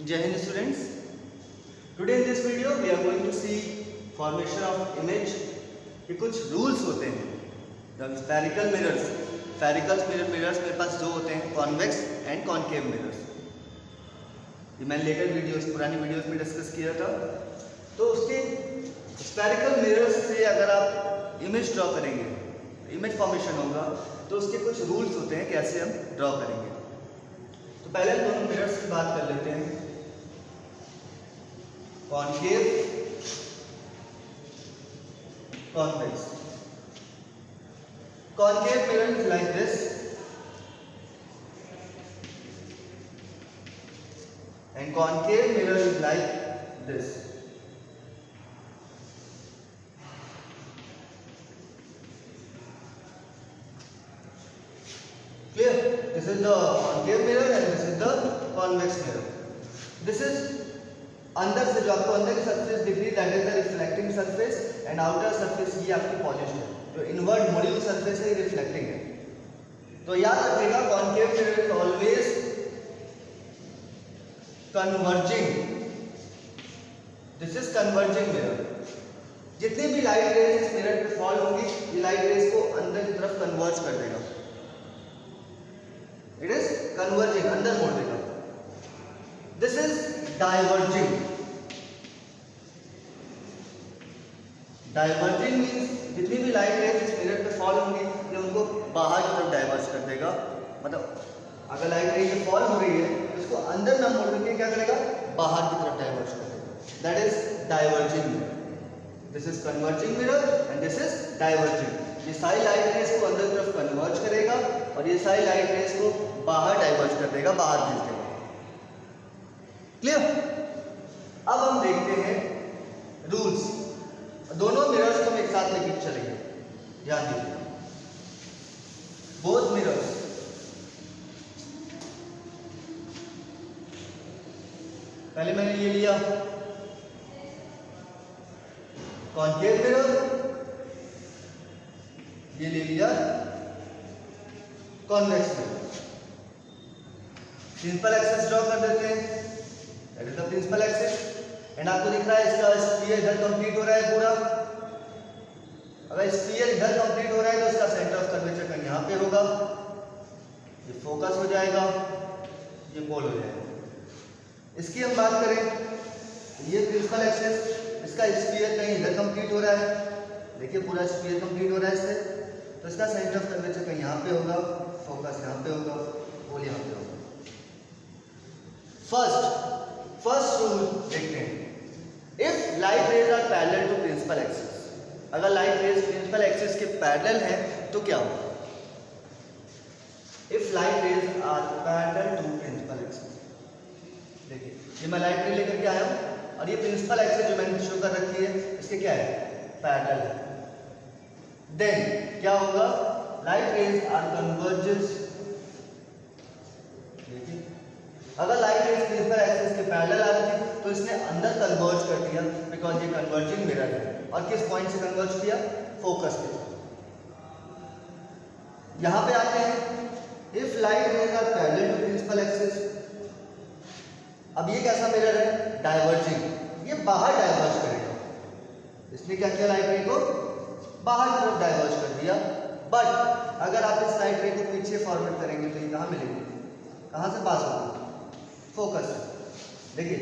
Jai Hind students. Today in this video we are going to see formation of image के कुछ rules होते हैं. The spherical mirrors मेरे पास जो होते हैं कॉन्वेक्स एंड कॉनकेव मिरर्स. ये मैंने लेकर पुरानी वीडियोस में डिस्कस किया था. तो उसके स्फेरिकल मिरर्स से अगर आप इमेज ड्रॉ करेंगे, इमेज फॉर्मेशन होगा, तो उसके कुछ रूल्स होते हैं कैसे हम ड्रॉ करेंगे. तो पहले हम दोनों मिरर्स की बात कर लेते हैं. Concave, convex. Concave mirror is like this and concave mirror is like this. Clear? This is the concave mirror and this is the convex mirror. This is अंदर से जो आपको अंदर की सरफेस दिख रही है that is the reflecting surface and outer surface ये आपकी पॉलिश्ड है. जो इनवर्ड मुड़ी हुई सरफेस है ये रिफ्लेक्टिंग है. तो याद रखिएगा concave mirror is always converging. This is converging mirror. जितनी भी लाइट रेज इस मिरर पे फॉल होंगी ये लाइट रेज को अंदर की तरफ कन्वर्ज कर देगा. इट इज कन्वर्जिंग, अंदर मोड़ देगा. This is diverging. Diverging means जितनी भी लाइट रेज इस मिरर पे फॉल होंगी ये उनको बाहर की तरफ डाइवर्ज कर देगा. मतलब अगर लाइट रेज फॉल हो रही है इसको अंदर ना मोड़ के क्या करेगा, बाहर की तरफ डाइवर्ज कर देगा. That is diverging mirror. This is converging mirror and this is diverging. ये सारी लाइट रेज को अंदर की तरफ कन्वर्ज करेगा और ये सारी लाइट रेज को बाहर डाइवर्ज कर देगा, बाहर भेज देगा. क्लियर? अब हम देखते हैं रूल्स. दोनों मिरर्स को हम एक साथ लेकर चलेंगे. ध्यान दीजिए. बोथ मिरर्स पहले मैंने ये लिया कॉनकेव मिरर, ये ले लिया convex mirror. Principal axis draw कर देते हैं. That is the principal axis. And आपको दिख रहा है इसका स्फीयर इधर कंप्लीट हो रहा है पूरा. अगर स्फीयर इधर कंप्लीट हो रहा है तो इसका सेंटर ऑफ कर्वेचर कहीं यहाँ पे होगा. ये फोकस हो जाएगा, ये पोल हो जाएगा. इसकी हम बात करें, ये प्रिंसिपल एक्सिस, इसका स्फीयर कहीं इधर कंप्लीट हो रहा है. देखिए पूरा स्फीयर कंप्लीट हो रहा है इससे, तो इसका सेंटर ऑफ कर्वेचर कहीं यहाँ पे होगा, फोकस यहाँ पे होगा, पोल यहाँ पे होगा. फर्स्ट रूल देखते हैं. If light rays are parallel to principal axis, अगर लाइट रेज प्रिंसिपल एक्सिस के पैरेलल है तो क्या होगा. If light rays are parallel to principal axis, देखिए ये मैं लाइट रे लेकर के आया हूं और ये प्रिंसिपल एक्सिस जो मैंने शो कर रखी है इसके क्या है, पैरेलल है. देन क्या होगा, लाइट रेज आर कन्वर्जेंस. देखिए अगर लाइट रेज प्रिंसिपल एक्सिस के पैरेलल आ रही थी तो इसने अंदर कन्वर्ज कर दिया बिकॉज ये कन्वर्जिंग मिरर है. और किस पॉइंट से कन्वर्ज किया, फोकस पे. यहां पे आते हैं, if light rays are parallel to principal axis. अब ये कैसा मिरर है, डाइवर्जिंग. ये बाहर डाइवर्ज करेगा. इसने क्या किया, लाइट रे को बाहर की तरफ डाइवर्ज कर दिया. बट अगर आप इस लाइट रे को पीछे फॉरवर्ड करेंगे तो ये कहां मिलेगी, कहां से पास होगी, फोकस. देखिए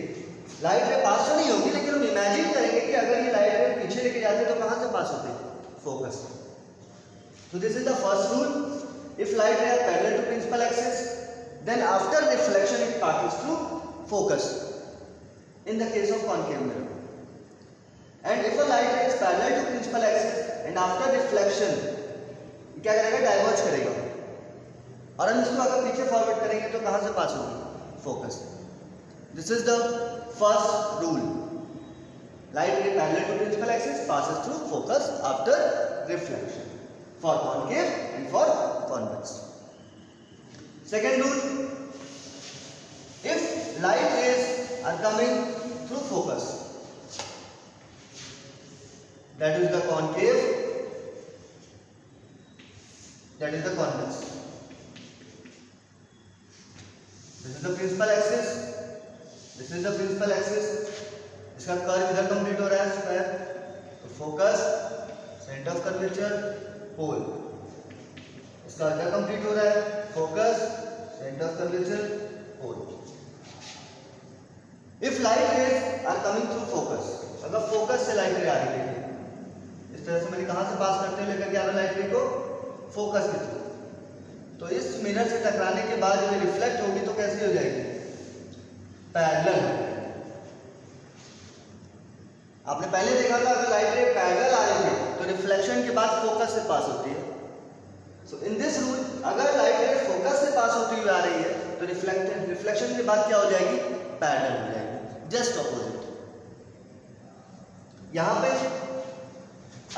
लाइट रे पास तो नहीं होगी लेकिन हम इमेजिन करेंगे कि अगर ये लाइट रे पीछे लेके जाते तो कहां से पास होते, फोकस. तो this is the first rule. If light ray are parallel to principal axis then after reflection it passes through focus in the case of concave mirror. And if a light ray is parallel to principal axis and after reflection क्या करेगा, diverge करेगा. और हम इसको अगर पीछे forward करेंगे तो कहां से पास होगी, focus. This is the first rule. Light ray parallel to principal axis passes through focus after reflection for concave and for convex. Second rule, if light rays are coming through focus, that is the concave, that is the convex. This is the principal axis, this is the principal axis, इसका curve इधर complete हो रहा है square, तो focus, centre of curvature, pole, इसका इधर complete हो रहा है, focus, centre of curvature, pole. If light rays are coming through focus, अगर फोकस से लाइट रे आ रही है, इस तरह से मैंने कहां से पास करते हुए लेकर के आ रहा लाइट रे को, फोकस के थ्रू, तो इस मिरर से टकराने के बाद जब रिफ्लेक्ट होगी तो कैसी हो जाएगी, पैरेलल। आपने पहले देखा था अगर लाइट रे पैरेलल आ रही है तो रिफ्लेक्शन के बाद फोकस से पास होती है। सो इन दिस रूल अगर लाइट रे फोकस से पास होती हुई आ रही है तो रिफ्लेक्शन के बाद क्या हो जाएगी, पैरेलल हो जाएगी, जस्ट ऑपोजिट। यहां पे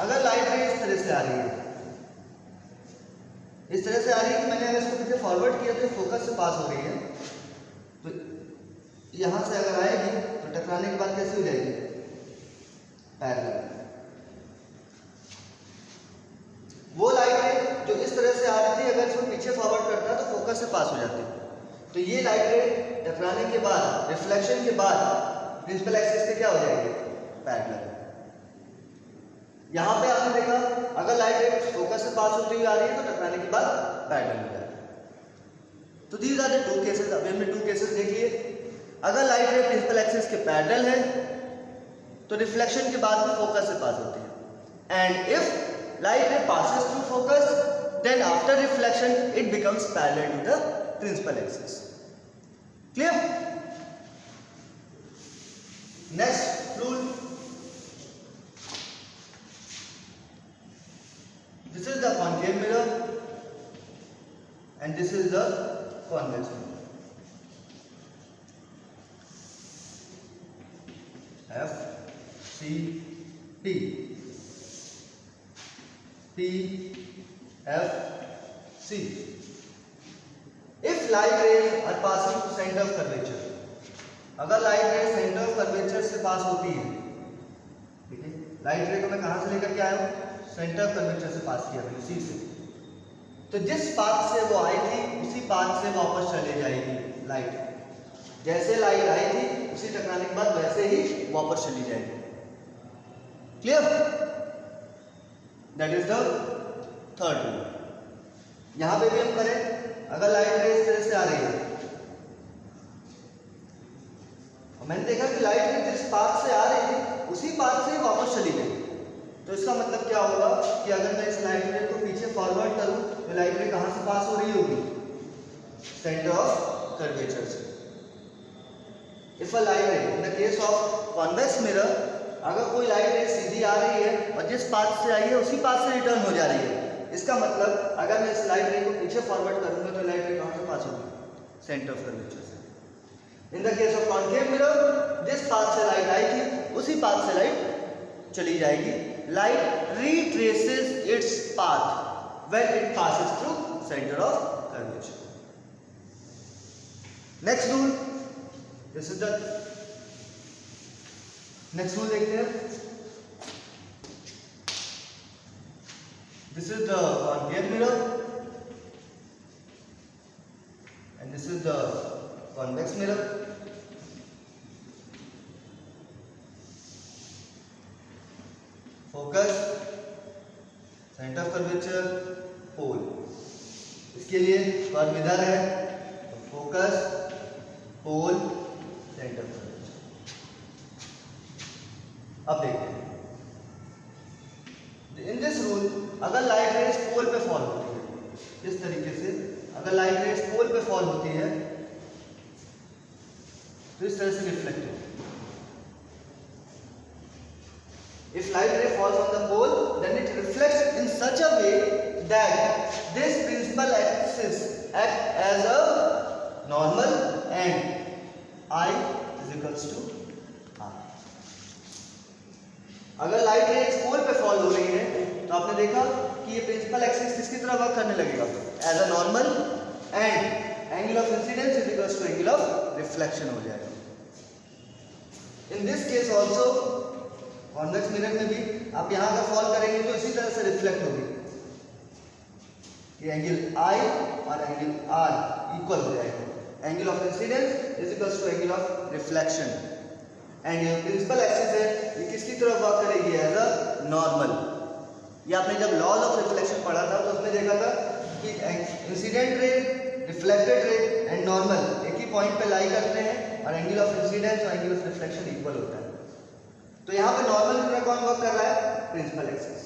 अगर लाइट रे इस तरह से आ रही है, इस तरह से आ रही है कि मैंने अगर इसको पीछे फॉरवर्ड किया तो फोकस से पास हो रही है, तो यहां से अगर आएगी तो टकराने के बाद कैसे हो जाएगी, पैरेलल। वो लाइट रे जो इस तरह से आ रही थी अगर इसको पीछे फॉरवर्ड करता तो फोकस से पास हो जाती, तो ये लाइट रे टकराने के बाद, रिफ्लेक्शन के बाद प्रिंसिपल एक्सिस के क्या हो जाएगी, पैरेलल। यहां पे आपने देखा अगर लाइट रे फोकस से पास होती हुई आ रही है तो टकराने के बाद पैरेलल हो जाएगी। तो these are the two cases, अभी हमने 2 केसेस देख लिए। अगर लाइट रे प्रिंसिपल एक्सिस के पैरेलल है तो रिफ्लेक्शन के बाद में फोकस से पास होती है, एंड इफ लाइट रे passes through focus, then after reflection it becomes parallel to the principal axis. Clear? Next rule. This is the concave mirror and this is the convex mirror. F C P P F C. If light rays are passing to center of curvature, अगर light रे centre of curvature से पास होती है, ठीक है, light रे को मैं कहां से लेकर के आया हूं, सेंटर ऑफ कर्वेचर से पास किया मैंने, सी से, तो जिस पाथ से वो आई थी उसी पाथ से वापस चले जाएगी लाइट। जैसे लाइट आई थी उसी टकराने के बाद वैसे ही वापस चली जाएगी। Clear? That is the third rule. यहां पे भी हम करें, अगर लाइट रे इस तरह से आ रही है और मैंने देखा कि लाइट रे जिस पाथ से आ रही थी उसी पाथ से वापस चली गई, तो इसका मतलब क्या होगा कि अगर मैं इस लाइट रे को पीछे फॉरवर्ड करूं तो लाइट रे कहां से पास हो रही होगी, सेंटर ऑफ कर्वेचर से। इफ अ लाइट रे in the case of convex mirror, अगर कोई लाइट रे सीधी आ रही है और जिस पाथ से आई है उसी पाथ से रिटर्न हो जा रही है, इसका मतलब अगर मैं इस लाइट रे को पीछे फॉरवर्ड करूंगा तो लाइट रे कहां से पास होगी, सेंटर ऑफ कर्वेचर से। In the case of concave mirror, जिस पाथ से लाइट आई थी उसी पाथ से लाइट चली जाएगी। Light retraces its path when it passes through center of curvature. Next rule, this is the next rule देखते हैं। This is the concave mirror and this is the convex mirror. Focus, centre of curvature, pole. इसके लिए curve इधर है, तो focus, pole, centre of curvature. अब देखते हैं, इन दिस रूल अगर लाइट रेज पोल पे फॉल होती है, इस तरीके से अगर लाइट रेज पोल पे फॉल होती है तो इस तरह से रिफ्लेक्ट होती है। If light ray falls on the pole, then it reflects in such a way that this principal axis acts as a normal and I is equals to R. अगर लाइट रे इस पोल पे फॉल हो रही है तो आपने देखा कि ये प्रिंसिपल एक्सिस किसकी तरह वर्क करने लगेगा, as a normal, and angle of incidence is equals to angle of reflection हो जाएगा। In this case also convex mirror में भी आप यहां अगर फॉल करेंगे तो इसी तरह से रिफ्लेक्ट होगी, ये एंगल I और एंगल R इक्वल हो जाएगा, angle of incidence is equals to angle of reflection. And ये प्रिंसिपल एक्सिस है, ये किसकी तरफ वर्क करेगी? As a normal. ये आपने जब लॉज ऑफ रिफ्लेक्शन पढ़ा था तो उसमें देखा था कि incident ray, reflected ray and normal एक ही पॉइंट पे लाई करते हैं और एंगल ऑफ इंसिडेंस और एंगल ऑफ रिफ्लेक्शन इक्वल होता है। तो यहाँ पे नॉर्मल की तरह कौन वर्क कर रहा है? Principal axis.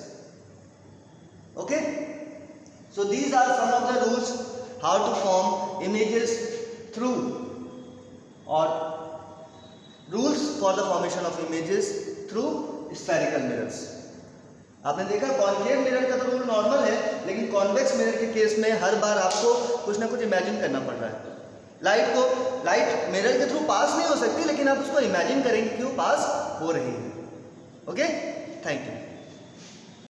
Okay, so these are some of the rules how to form images through और rules for the formation of images through spherical mirrors. आपने देखा कॉन्केव मिरर का तो रूल नॉर्मल है, लेकिन कॉन्वेक्स मिरर के केस में हर बार आपको कुछ ना कुछ इमेजिन करना पड़ रहा है। लाइट मिरर के थ्रू पास नहीं हो सकती, लेकिन आप उसको इमेजिन करेंगे कि वो पास हो रही है। Okay, thank you.